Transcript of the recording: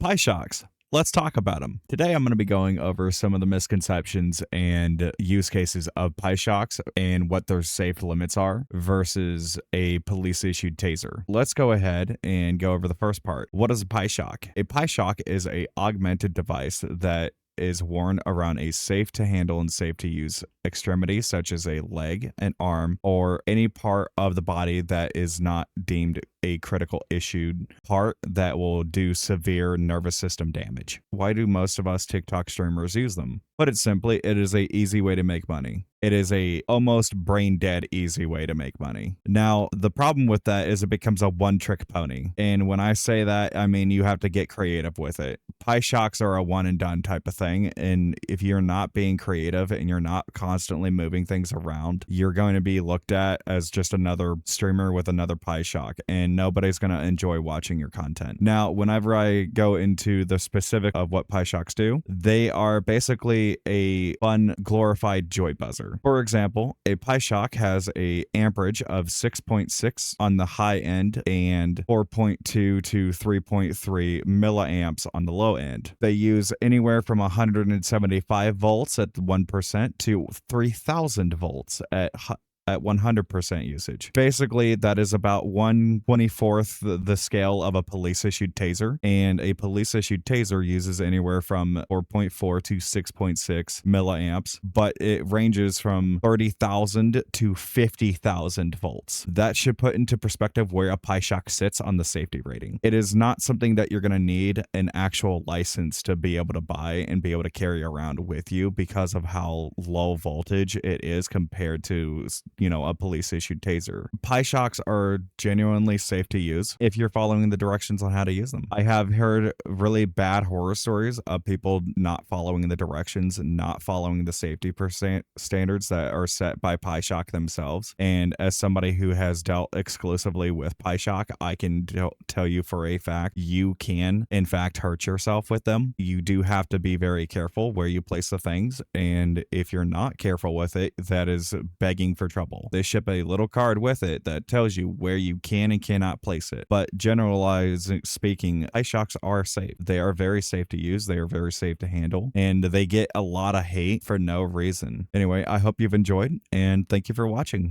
Pyshocks. Let's talk about them. Today, I'm going to be going over some of the misconceptions and use cases of Pyshocks and what their safe limits are versus a police-issued taser. Let's go ahead and go over the first part. What is a Pishock? A Pishock is a augmented device that is worn around a safe to handle and safe to use extremity, such as a leg, an arm, or any part of the body that is not deemed a critical issued part that will do severe nervous system damage. Why do most of us TikTok streamers use them? Put it simply, it is a easy way to make money. It is a almost brain dead easy way to make money. Now, the problem with that is it becomes a one trick pony. And when I say that, I mean you have to get creative with it. Pyshocks are a one and done type of thing. And if you're not being creative and you're not constantly moving things around, you're going to be looked at as just another streamer with another Pishock, and nobody's going to enjoy watching your content. Now, whenever I go into the specific of what Pyshocks do, they are basically a fun, glorified joy buzzer. For example, a Pishock has a amperage of 6.6 on the high end and 4.2 to 3.3 milliamps on the low end. They use anywhere from 175 volts at 1% to 3000 volts at 100% usage. Basically, that is about 1/24th the scale of a police-issued taser, and a police-issued taser uses anywhere from 4.4 to 6.6 milliamps, but it ranges from 30,000 to 50,000 volts. That should put into perspective where a Pishock sits on the safety rating. It is not something that you're going to need an actual license to be able to buy and be able to carry around with you because of how low voltage it is compared to a police issued taser. Pyshocks are genuinely safe to use if you're following the directions on how to use them. I have heard really bad horror stories of people not following the directions, not following the safety standards that are set by Pishock themselves. And as somebody who has dealt exclusively with Pishock, I can tell you for a fact, you can in fact hurt yourself with them. You do have to be very careful where you place the things. And if you're not careful with it, that is begging for trouble. They ship a little card with it that tells you where you can and cannot place it. But generalizing speaking, Pyshocks are safe. They are very safe to use. They are very safe to handle. And they get a lot of hate for no reason. Anyway, I hope you've enjoyed and thank you for watching.